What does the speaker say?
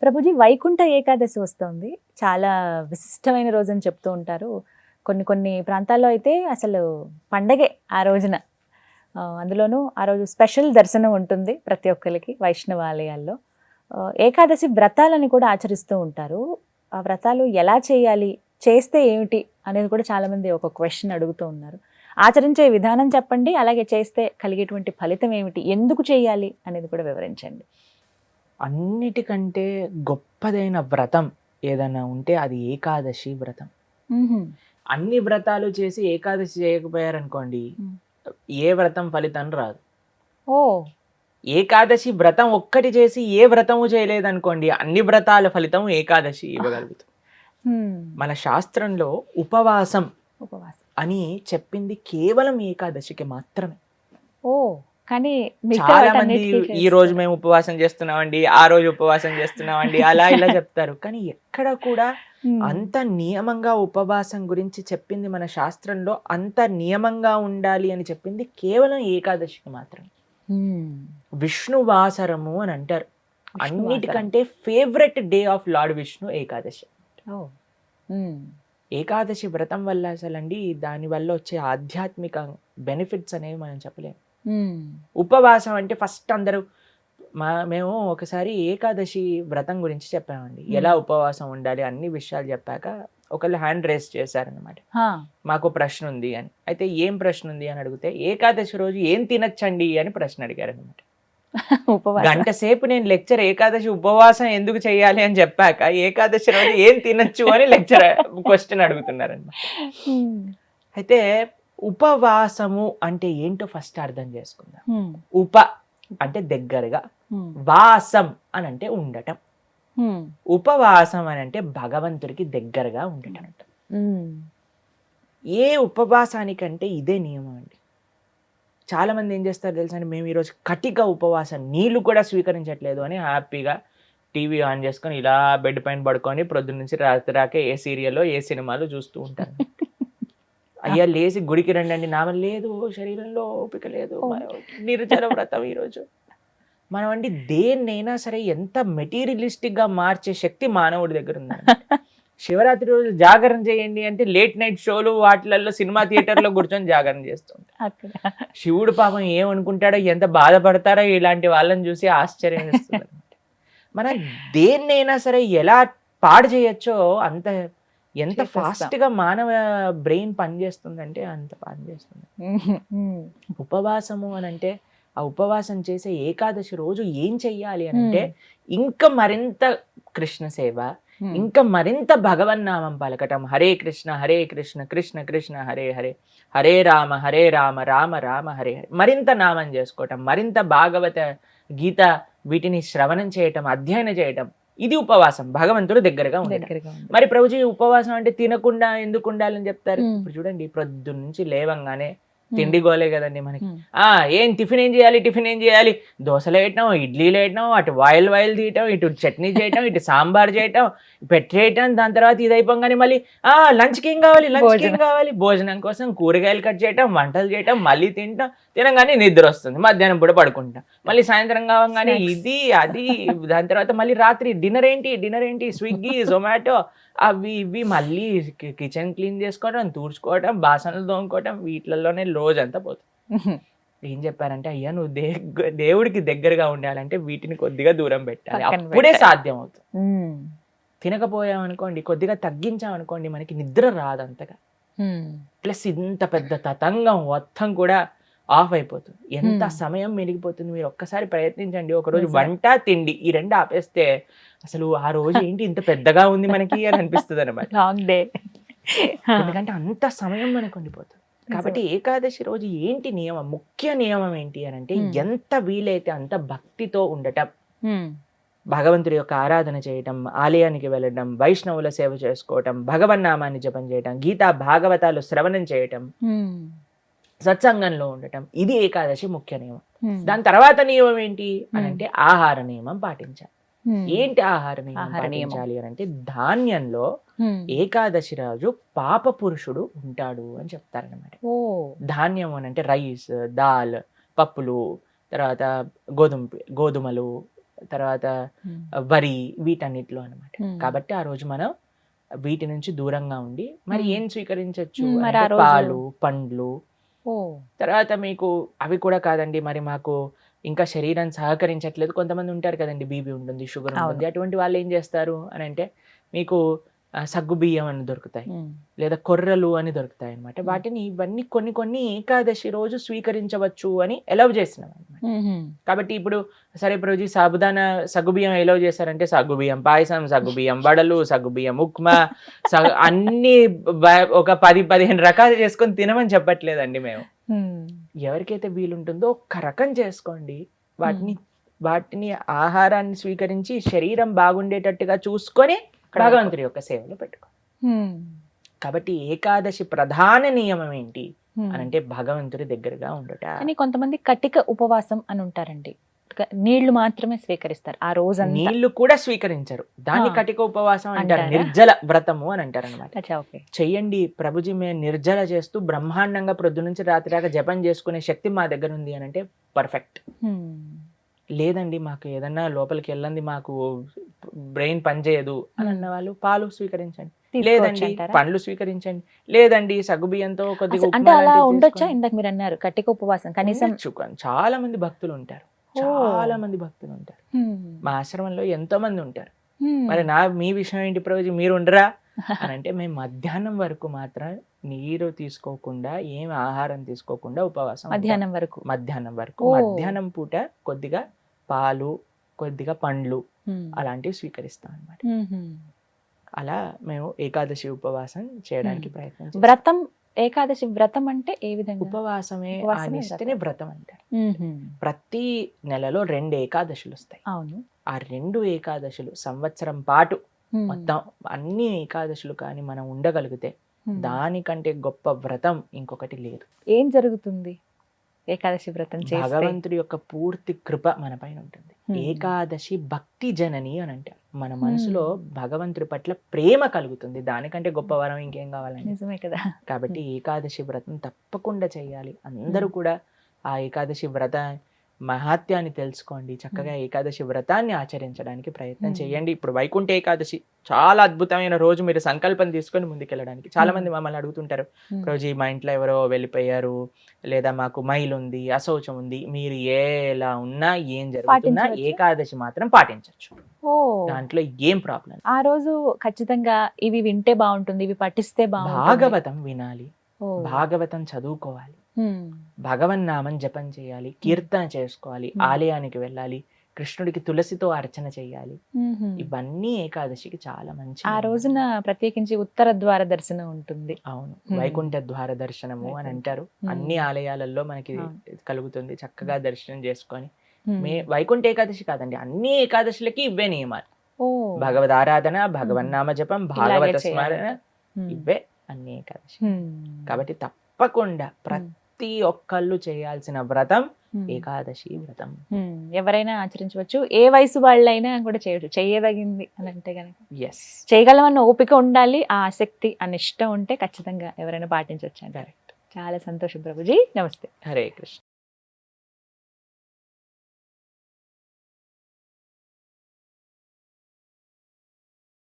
ప్రభుజీ వైకుంఠ ఏకాదశి వస్తోంది. చాలా విశిష్టమైన రోజని చెప్తూ ఉంటారు. కొన్ని కొన్ని ప్రాంతాల్లో అయితే అసలు పండగే ఆ రోజున. అందులోనూ ఆ రోజు స్పెషల్ దర్శనం ఉంటుంది ప్రతి ఒక్కరికి వైష్ణవ ఆలయాల్లో. ఏకాదశి వ్రతాలని కూడా ఆచరిస్తూ ఉంటారు. ఆ వ్రతాలు ఎలా చేయాలి? చేస్తే ఏమిటి? అనేది కూడా చాలామంది ఒక క్వెషన్ అడుగుతూ ఉన్నారు. ఆచరించే విధానం చెప్పండి. అలాగే చేస్తే కలిగేటువంటి ఫలితం ఏమిటి? ఎందుకు చేయాలి? అనేది కూడా వివరించండి. అన్నిటికంటే గొప్పదైన వ్రతం ఏదైనా ఉంటే అది ఏకాదశి వ్రతం. అన్ని వ్రతాలు చేసి ఏకాదశి చేయకపోయారనుకోండి, ఏ వ్రతం ఫలితం రాదు. ఓ ఏకాదశి వ్రతం ఒక్కటి చేసి ఏ వ్రతము చేయలేదనుకోండి, అన్ని వ్రతాల ఫలితం ఏకాదశి ఇవ్వగలుగుతాం. మన శాస్త్రంలో ఉపవాసం అని చెప్పింది కేవలం ఏకాదశికి మాత్రమే. ఓ కానీ చాలా మంది ఈ రోజు మేము ఉపవాసం చేస్తున్నామండి, ఆ రోజు ఉపవాసం చేస్తున్నామండి, అలా ఇలా చెప్తారు. కానీ ఎక్కడ కూడా అంత నియమంగా ఉపవాసం గురించి చెప్పింది మన శాస్త్రంలో, అంత నియమంగా ఉండాలి అని చెప్పింది కేవలం ఏకాదశికి మాత్రమే. విష్ణువాసరము అని అంటారు. అన్నిటికంటే favourite day of lord Vishnu Ekadashi. Ekadashi వ్రతం వల్ల అసలండి దాని వల్ల వచ్చే ఆధ్యాత్మిక బెనిఫిట్స్ అనేవి మనం చెప్పలేము. ఉపవాసం అంటే ఫస్ట్ అందరూ మేము ఒకసారి ఏకాదశి వ్రతం గురించి చెప్పామండి, ఎలా ఉపవాసం ఉండాలి అన్ని విషయాలు చెప్పాక ఒకళ్ళు హ్యాండ్ రేస్ చేశారనమాట, మాకు ప్రశ్న ఉంది అని. అయితే ఏం ప్రశ్న ఉంది అని అడిగితే, ఏకాదశి రోజు ఏం తినచ్చండి అని ప్రశ్న అడిగారు అనమాట. గంట సేపు నేను లెక్చర్ ఏకాదశి ఉపవాసం ఎందుకు చేయాలి అని చెప్పాక ఏకాదశి రోజు ఏం తినచ్చు అని లెక్చర్ క్వశ్చన్ అడుగుతున్నారనమాట. అయితే ఉపవాసము అంటే ఏంటో ఫస్ట్ అర్థం చేసుకుందాం. ఉప అంటే దగ్గరగా, వాసం అని అంటే ఉండటం. ఉపవాసం అని అంటే భగవంతుడికి దగ్గరగా ఉండటం. ఏ ఉపవాసానికంటే ఇదే నియమం అండి. చాలా మంది ఏం చేస్తారు తెలుసా అండి, మేము ఈరోజు కటిక ఉపవాసం, నీళ్లు కూడా స్వీకరించట్లేదు అని హ్యాపీగా టీవీ ఆన్ చేసుకొని ఇలా బెడ్ పైన పడుకొని ప్రొద్దున నుంచి రాత్రి రాకే ఏ సీరియల్లో ఏ సినిమాలు చూస్తూ ఉంటారు. అయ్యా లేచి గుడికి రండి అండి, నామం లేదు, శరీరంలో ఓపిక లేదు, నిర్జల వ్రతం ఈరోజు. మనం అండి దేన్నైనా సరే ఎంత మెటీరియలిస్టిక్ గా మార్చే శక్తి మానవుడి దగ్గర ఉందండి. శివరాత్రి రోజు జాగరణ చేయండి అంటే లేట్ నైట్ షోలు వాటిలలో సినిమా థియేటర్లో కూర్చొని జాగరణ చేస్తుంటారు. శివుడు పాపం ఏమనుకుంటాడో, ఎంత బాధపడతారో ఇలాంటి వాళ్ళని చూసి ఆశ్చర్యం వేస్తుంది. మనం దేన్నైనా సరే ఎలా పాడు చేయొచ్చో అంత, ఎంత ఫాస్ట్ గా మానవ బ్రెయిన్ పనిచేస్తుందంటే అంత పనిచేస్తుంది. ఉపవాసము అని అంటే, ఆ ఉపవాసం చేసే ఏకాదశి రోజు ఏం చెయ్యాలి అని అంటే, ఇంకా మరింత కృష్ణ సేవ, ఇంకా మరింత భగవన్నామం పలకటం. హరే కృష్ణ కృష్ణ కృష్ణ హరే హరే, హరే రామ రామ రామ హరే హరే. మరింత నామం చేసుకోవటం, మరింత భాగవత గీత వీటిని శ్రవణం చేయటం, అధ్యయనం చేయటం. ఇది ఉపవాసం, భగవంతుడు దగ్గరగా ఉండేది. మరి ప్రభుజీ ఉపవాసం అంటే తినకుండా ఎందుకు ఉండాలని చెప్తారు? ఇప్పుడు చూడండి, ప్రొద్దు నుంచి లేవంగానే తిండి గోలే కదండి మనకి. ఏం టిఫిన్ ఏం చేయాలి, దోశలు వేయటం, ఇడ్లీలు వేయటం, అటు వాయిల్ తీయటం, ఇటు చట్నీ చేయటం, ఇటు సాంబార్ చేయటం, పెట్టేయటం. దాని తర్వాత ఇది అయిపోగానే మళ్ళీ లంచ్కి ఏం కావాలి, భోజనం కోసం కూరగాయలు కట్ చేయటం, వంటలు చేయటం, మళ్ళీ తినగానే నిద్ర వస్తుంది, మధ్యాహ్నం పూట పడుకుంటాం, మళ్ళీ సాయంత్రం కావగానే ఇది అది. దాని తర్వాత మళ్ళీ రాత్రి డిన్నర్ ఏంటి, స్విగ్గీ జొమాటో అవి ఇవి, మళ్ళీ కిచెన్ క్లీన్ చేసుకోవడం, తూడ్చుకోవడం, బాసనలు తోముకోవడం, వీటిలలోనే రోజంతా పోతుంది. ఏం చెప్పారంటే, అయ్యా నువ్వు దేవుడికి దగ్గరగా ఉండాలంటే వీటిని కొద్దిగా దూరం పెట్టాలి, అప్పుడే సాధ్యం అవుతుంది. తినకపోయామనుకోండి, కొద్దిగా తగ్గించామనుకోండి, మనకి నిద్ర రాదు అంతగా. ప్లస్ ఇంత పెద్ద తతంగం మొత్తం కూడా ఆఫ్ అయిపోతుంది, ఎంత సమయం మెరిగిపోతుంది. మీరు ఒక్కసారి ప్రయత్నించండి, ఒకరోజు వంట తిండి ఈ రెండు ఆపేస్తే అసలు ఆ రోజు ఏంటి ఇంత పెద్దగా ఉంది మనకి అని అనిపిస్తుంది అనమాట. ఎందుకంటే అంత సమయం మనకు ఉండిపోతుంది. కాబట్టి ఏకాదశి రోజు ఏంటి నియమం, ముఖ్య నియమం ఏంటి అని అంటే, ఎంత వీలైతే అంత భక్తితో ఉండటం, భగవంతుడి యొక్క ఆరాధన చేయటం, ఆలయానికి వెళ్ళడం, వైష్ణవుల సేవ చేసుకోవటం, భగవన్నామాన్ని జపం చేయటం, గీతా భాగవతాలు శ్రవణం చేయటం, సత్సంగంలో ఉండటం. ఇది ఏకాదశి ముఖ్య నియమం. దాని తర్వాత నియమం ఏంటి అని అంటే, ఆహార నియమం పాటించాలి. ఏంటి ఆహార నియమం పాటించాలి అని అంటే, ధాన్యంలో ఏకాదశి రోజు పాప పురుషుడు ఉంటాడు అని చెప్తారనమాట. ధాన్యం అని అంటే రైస్, దాల్, పప్పులు, తర్వాత గోధుమలు, తర్వాత వరి వీటన్నిటిలో అనమాట. కాబట్టి ఆ రోజు మనం వీటి నుంచి దూరంగా ఉండి మరి ఏం స్వీకరించవచ్చు మరి ఆ అంటే రోజు- పాలు, పండ్లు. ఓ తర్వాత మీకు అవి కూడా కాదండి, మరి మాకు ఇంకా శరీరం సహకరించట్లేదు, కొంతమంది ఉంటారు కదండి, బీపీ ఉంటుంది, షుగర్ ఉంటుంది, అవును. అటువంటి వాళ్ళు ఏం చేస్తారు అని అంటే మీకు సగ్గు బియ్యం అని దొరుకుతాయి, ఉమ్. లేదా కొర్రలు అని దొరుకుతాయి అనమాట. వాటిని ఇవన్నీ కొన్ని కొన్ని ఏకాదశి రోజు స్వీకరించవచ్చు అని ఎలవ్ చేసినాం అనమాట. ఉహుం. కాబట్టి ఇప్పుడు సరే ప్రభుజీ సాబుదానా సగ్గుబియ్యం ఎలవ్ చేశారంటే సగ్గుబియ్యం పాయసం, సగ్గుబియ్యం వడలు, సగ్గుబియ్యం ఉప్మా, అన్ని ఒక 10-15 రకాలు చేసుకొని తినమని చెప్పట్లేదండి మేము. ఉమ్. ఎవరికైతే వీలుంటుందో ఒక్క రకం చేసుకోండి. వాటిని ఆహారాన్ని స్వీకరించి శరీరం బాగుండేటట్టుగా చూసుకొని భగవంతుడి యొక్క సేవలో పెట్టుకో. ఉమ్. కాబట్టి ఏకాదశి ప్రధాన నియమం ఏంటి ఉమ్. అని అంటే భగవంతుడి దగ్గరగా ఉండట. కానీ కొంతమంది కటిక ఉపవాసం అని ఉంటారండి. నీళ్లు మాత్రమే స్వీకరిస్తారు ఆ రోజంతా. నీళ్లు కూడా స్వీకరించరు, దాన్ని ఆ. కటిక ఉపవాసం అంటారు, అంటారా? నిర్జల వ్రతము అని అంటారు అనమాట. అచ్చా, ఓకే. చెయ్యండి ప్రభుజీ, మేము నిర్జల చేస్తూ బ్రహ్మాండంగా ప్రొద్దు నుంచి రాత్రి దాకా జపం చేసుకునే శక్తి మా దగ్గర ఉంది అని అంటే పర్ఫెక్ట్. ఉమ్. లేదండి మాకు ఏదన్నా లోపలికి వెళ్ళండి, మాకు బ్రెయిన్ పనిచేయదు అని అన్న వాళ్ళు పాలు స్వీకరించండి, తీసుకోవచ్చు లేదండి అంటారా? పండ్లు స్వీకరించండి, లేదండి సగ్గుబియ్యంతో కొద్దిగా అసలు అంటే ఉప్మా అలా లాంటివి ఉండొచ్చా? చేసుకోండి. ఇందాక మీరు అన్నారు కటిక ఉపవాసం కనీసం. ఉండొచ్చు. చాలా మంది భక్తులు ఉంటారు, ఓ. చాలా మంది భక్తులు ఉంటారు. ఉమ్. మా ఆశ్రమంలో ఎంతో మంది ఉంటారు. ఉమ్. మరి మీ విషయం ఏంటి ప్రభుజీ, మీరు ఉండరా అని అంటే మేము మధ్యాహ్నం వరకు మాత్రం నీరు తీసుకోకుండా ఏం ఆహారం తీసుకోకుండా ఉపవాసం ఉంటాం. మధ్యాహ్నం వరకు. మధ్యాహ్నం వరకు ఓ. మధ్యాహ్నం పూట కొద్దిగా పాలు, కొద్దిగా పండ్లు ఉమ్. అలాంటివి స్వీకరిస్తాం అన్నమాట. ఉహుం. అలా మేము ఏకాదశి ఉపవాసం చేయడానికి ప్రయత్నం చేస్తాం. వ్రతం, ఏకాదశి వ్రతం అంటే ఏ విధంగా? ఉపవాసమే ఆ ఉపవాసమే నిష్టనే వ్రతం అంటారు. ఉహుం. ప్రతి నెలలో 2 ఏకాదశులు వస్తాయి. అవును. ఆ 2 ఏకాదశులు సంవత్సరం పాటు ఉమ్. మొత్తం అన్ని ఏకాదశులు కానీ మనం ఉండగలిగితే ఉమ్. దానికంటే గొప్ప వ్రతం ఇంకొకటి లేదు. ఏం జరుగుతుంది ఏకాదశి వ్రతం చేస్తే? భగవంతుడి యొక్క పూర్తి కృప మన పైన ఉంటుంది. ఏకాదశి భక్తి జనని అని అంటారు. మన మనసులో భగవంతుడి పట్ల ప్రేమ కలుగుతుంది, దానికంటే గొప్ప వరం ఇంకేం కావాలండి. నిజమే కదా. కాబట్టి ఏకాదశి వ్రతం తప్పకుండా చేయాలి. అందరూ కూడా ఆ ఏకాదశి వ్రత మహాత్యాన్ని తెలుసుకోండి, చక్కగా ఏకాదశి వ్రతాన్ని ఆచరించడానికి ప్రయత్నం చేయండి. ఇప్పుడు వైకుంఠ ఏకాదశి చాలా అద్భుతమైన రోజు, మీరు సంకల్పం తీసుకొని ముందుకెళ్ళడానికి. చాలా మంది మమ్మల్ని అడుగుతుంటారు, రోజు మా ఇంట్లో ఎవరో వెళ్ళిపోయారు, లేదా మాకు మైలు ఉంది, అశౌచం ఉంది, మీరు ఎలా ఉన్నా ఏం జరుగుతున్నా ఏకాదశి మాత్రం పాటించవచ్చు. ఓ. దాంట్లో ఏం ప్రాబ్లం. ఆ రోజు ఖచ్చితంగా ఇవి వింటే బాగుంటుంది, ఇవి పఠిస్తే బాగుంటుంది. భాగవతం వినాలి, ఓ. భాగవతం చదువుకోవాలి, ఉమ్. భగవన్నామం జపం చేయాలి, కీర్తన చేసుకోవాలి, ఆలయానికి వెళ్ళాలి, కృష్ణుడికి తులసితో అర్చన చేయాలి. ఉహుం. ఇవన్నీ ఏకాదశికి చాలా మంచి. ఆ రోజున ప్రత్యేకించి ఉత్తర ద్వార దర్శనం ఉంటుంది. అవును, వైకుంఠ ద్వార దర్శనము అని అంటారు. అన్ని ఆలయాలలో మనకి కలుగుతుంది. చక్కగా దర్శనం చేసుకొని వైకుంఠ ఏకాదశి కాదండి, అన్ని ఏకాదశులకి ఇవే నియమాలు. ఓ. భగవద్ ఆరాధన, భగవన్నామ జపం, భాగవత స్మరణ, ఇవే అన్ని ఏకాదశి. కాబట్టి తప్పకుండా ప్రతి ఒక్కళ్ళు చేయాల్సిన వ్రతం ఏకాదశి వ్రతం. ఎవరైనా ఆచరించవచ్చు, ఏ వయసు వాళ్ళైనా కూడా చేయవచ్చు, చేయదగింది అని అంటే గనక. ఎస్, చేయగలమన్న ఓపిక ఉండాలి, ఆ ఆసక్తి, ఆ నిష్ట ఉంటే ఖచ్చితంగా ఎవరైనా పాటించవచ్చు. కరెక్ట్. చాలా సంతోషం ప్రభుజీ, నమస్తే. హరే కృష్ణ.